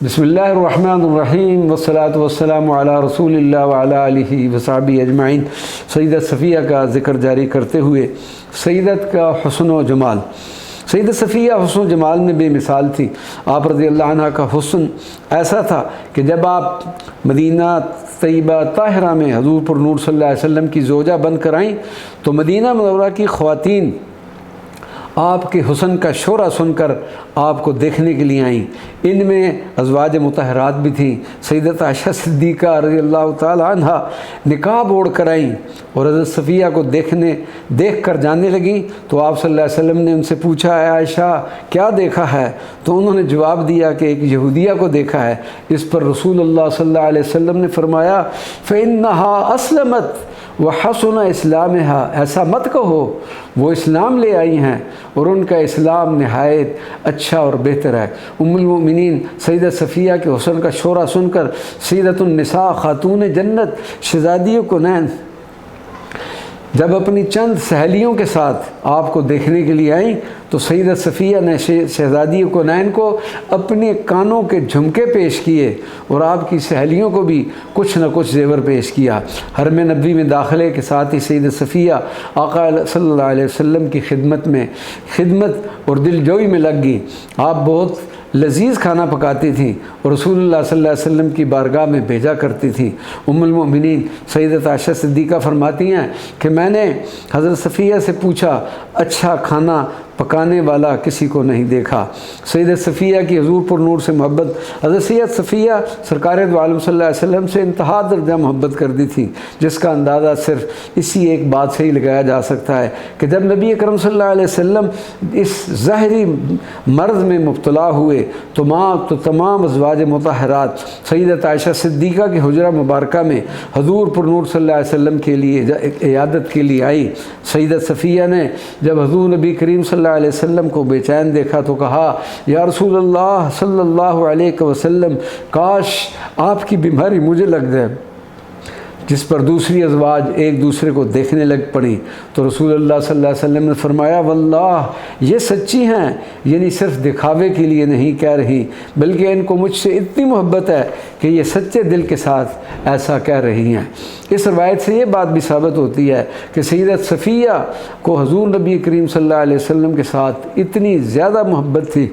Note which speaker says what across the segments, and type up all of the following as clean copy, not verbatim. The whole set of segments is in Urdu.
Speaker 1: بسم اللہ الرحمن الرحیم والصلاة والسلام علی رسول اللہ وعلی آلہ وصحبہ اجمعین۔ سیدہ صفیہ کا ذکر جاری کرتے ہوئے سیدت کا حسن و جمال۔ سیدہ صفیہ حسن و جمال میں بے مثال تھی۔ آپ رضی اللہ عنہ کا حسن ایسا تھا کہ جب آپ مدینہ طیبہ طاہرہ میں حضور پر نور صلی اللہ علیہ وسلم کی زوجہ بن کر آئیں تو مدینہ منورہ کی خواتین آپ کے حسن کا شعرہ سن کر آپ کو دیکھنے کے لیے آئیں۔ ان میں ازواج مطہرات بھی تھیں۔ سیدت عائشہ صدیقہ رضی اللہ تعالی عنہ نقاب اوڑھ کر آئیں اور حضرت صفیہ کو دیکھ کر جانے لگیں تو آپ صلی اللہ علیہ وسلم نے ان سے پوچھا، اے عائشہ کیا دیکھا ہے؟ تو انہوں نے جواب دیا کہ ایک یہودیہ کو دیکھا ہے۔ اس پر رسول اللہ صلی اللہ علیہ وسلم نے فرمایا، فَإِنَّهَا أَسْلَمَتْ وَحَسُنَ إِسْلَامِهَا، ایسا مت کہو، وہ اسلام لے آئی ہیں اور ان کا اسلام نہایت اچھا اور بہتر ہے۔ ام المؤمنین سیدہ صفیہ کے حسن کا شعرہ سن کر سیدۃ النساء خاتون جنت شہزادی کونین جب اپنی چند سہیلیوں کے ساتھ آپ کو دیکھنے کے لیے آئیں تو سیدہ صفیہ نے شہزادی کونین کو اپنے کانوں کے جھمکے پیش کیے اور آپ کی سہیلیوں کو بھی کچھ نہ کچھ زیور پیش کیا۔ حرم نبوی میں داخلے کے ساتھ ہی سیدہ صفیہ آقا صلی اللہ علیہ وسلم کی خدمت اور دل جوئی میں لگ گئی۔ آپ بہت لذیذ کھانا پکاتی تھیں اور رسول اللہ صلی اللہ علیہ وسلم کی بارگاہ میں بھیجا کرتی تھیں۔ ام المؤمنین سیدت عائشہ صدیقہ فرماتی ہیں کہ میں نے حضرت صفیہ سے پوچھا، اچھا کھانا پکانے والا کسی کو نہیں دیکھا۔ سیدت صفیہ کی حضور پر نور سے محبت، حضرت سید صفیہ سرکار دو عالم صلی اللہ علیہ وسلم سے انتہا درجہ محبت کرتی تھی، جس کا اندازہ صرف اسی ایک بات سے ہی لگایا جا سکتا ہے کہ جب نبی اکرم صلی اللہ علیہ وسلم اس ظاہری مرض میں مبتلا ہوئے تو تمام ازواج مطہرات سیدت عائشہ صدیقہ کی حجرہ مبارکہ میں حضور پر نور صلی اللہ علیہ وسلم کے لیے عیادت کے لیے آئی۔ سیدت صفیہ نے جب حضور نبی کریم صلی اللہ علیہ وسلم کو بے چین دیکھا تو کہا، یا رسول اللہ صلی اللہ علیہ وسلم، کاش آپ کی بیماری مجھے لگ جائے۔ جس پر دوسری ازواج ایک دوسرے کو دیکھنے لگ پڑیں تو رسول اللہ صلی اللہ علیہ وسلم نے فرمایا، واللہ یہ سچی ہیں، یعنی صرف دکھاوے کے لیے نہیں کہہ رہی بلکہ ان کو مجھ سے اتنی محبت ہے کہ یہ سچے دل کے ساتھ ایسا کہہ رہی ہیں۔ اس روایت سے یہ بات بھی ثابت ہوتی ہے کہ سیدت صفیہ کو حضور نبی کریم صلی اللہ علیہ وسلم کے ساتھ اتنی زیادہ محبت تھی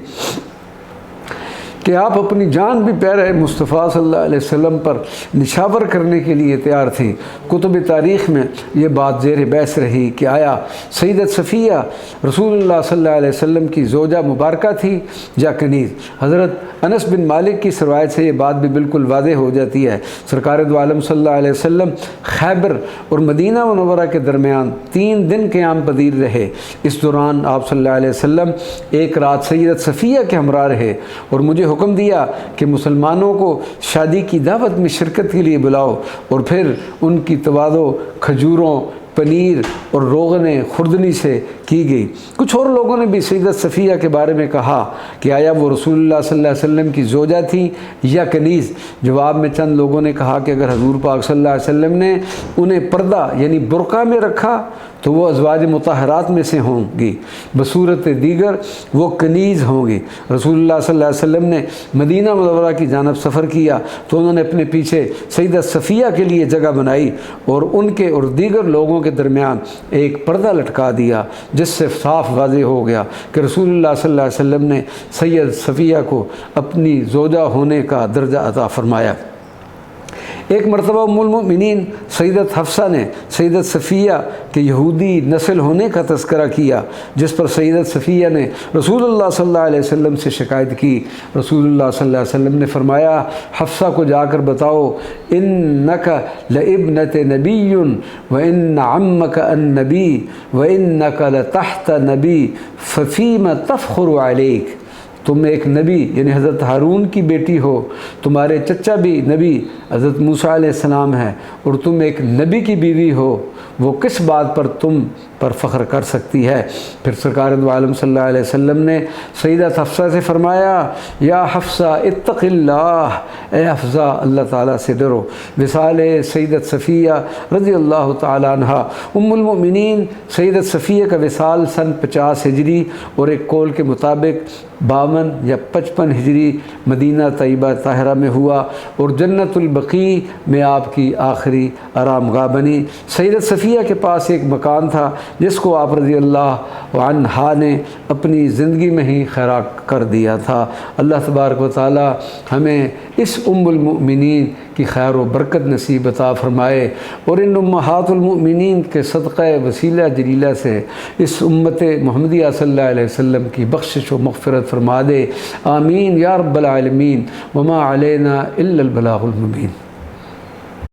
Speaker 1: کہ آپ اپنی جان بھی پیارے مصطفیٰ صلی اللہ علیہ وسلم پر نشاور کرنے کے لیے تیار تھیں۔ کتب تاریخ میں یہ بات زیر بحث رہی کہ آیا سیدت صفیہ رسول اللہ صلی اللہ علیہ وسلم کی زوجہ مبارکہ تھی یا کنیز۔ حضرت انس بن مالک کی روایت سے یہ بات بھی بالکل واضح ہو جاتی ہے۔ سرکار دو عالم صلی اللہ علیہ وسلم خیبر اور مدینہ منورہ کے درمیان 3 دن قیام پذیر رہے۔ اس دوران آپ صلی اللہ علیہ وسلم ایک رات سیدت صفیہ کے ہمراہ رہے اور مجھے حکم دیا کہ مسلمانوں کو شادی کی دعوت میں شرکت کے لیے بلاؤ، اور پھر ان کی تواضع کھجوروں، پنیر اور روغن خوردنی سے کی گئی۔ کچھ اور لوگوں نے بھی سیدت صفیہ کے بارے میں کہا کہ آیا وہ رسول اللہ صلی اللہ علیہ وسلم کی زوجہ تھیں یا کنیز؟ جواب میں چند لوگوں نے کہا کہ اگر حضور پاک صلی اللہ علیہ وسلم نے انہیں پردہ یعنی برقع میں رکھا تو وہ ازواج مطہرات میں سے ہوں گی، بصورت دیگر وہ کنیز ہوں گی۔ رسول اللہ صلی اللہ علیہ وسلم نے مدینہ منورہ کی جانب سفر کیا تو انہوں نے اپنے پیچھے سیدت صفیہ کے لیے جگہ بنائی اور ان کے اور دیگر لوگوں کے درمیان ایک پردہ لٹکا دیا، جس سے صاف واضح ہو گیا کہ رسول اللہ صلی اللہ علیہ وسلم نے سید صفیہ کو اپنی زوجہ ہونے کا درجہ عطا فرمایا۔ ایک مرتبہ ام المؤمنین سیدت حفصہ نے سیدت صفیہ کے یہودی نسل ہونے کا تذکرہ کیا، جس پر سیدت صفیہ نے رسول اللہ صلی اللہ علیہ وسلم سے شکایت کی۔ رسول اللہ صلی اللہ علیہ وسلم نے فرمایا، حفصہ کو جا کر بتاؤ، انک لابنۃ نبی وان عمک النبی وانک لتحت نبی ففیم تفخر علیک، تم ایک نبی یعنی حضرت ہارون کی بیٹی ہو، تمہارے چچا بھی نبی حضرت موسیٰ علیہ السلام ہے، اور تم ایک نبی کی بیوی ہو، وہ کس بات پر تم پر فخر کر سکتی ہے۔ پھر سرکار دو عالم صلی اللہ علیہ وسلم نے سیدہ حفصہ سے فرمایا یا حفصہ اتق اللہ، اے حفصہ اللہ تعالیٰ سے ڈرو۔ وصال سیدت صفیہ رضی اللہ تعالیٰ عنہ، ام المؤمنین سیدت صفیہ کا وصال سن 50 ہجری اور ایک قول کے مطابق 52 یا 55 ہجری مدینہ طیبہ طاہرہ میں ہوا، اور جنت البقیع میں آپ کی آخری آرام گاہ بنی۔ سیدت صفیہ کے پاس ایک مکان تھا جس کو آپ رضی اللہ عنہا نے اپنی زندگی میں ہی خیرات کر دیا تھا۔ اللہ تبارک و تعالی ہمیں اس ام المؤمنین کی خیر و برکت نصیب عطا فرمائے، اور ان امہات المؤمنین کے صدقہ وسیلہ جلیلہ سے اس امت محمدیہ صلی اللہ علیہ وسلم کی بخشش و مغفرت فرما دے۔ آمین یا رب العالمین، وما علینا الا البلاغ المبین۔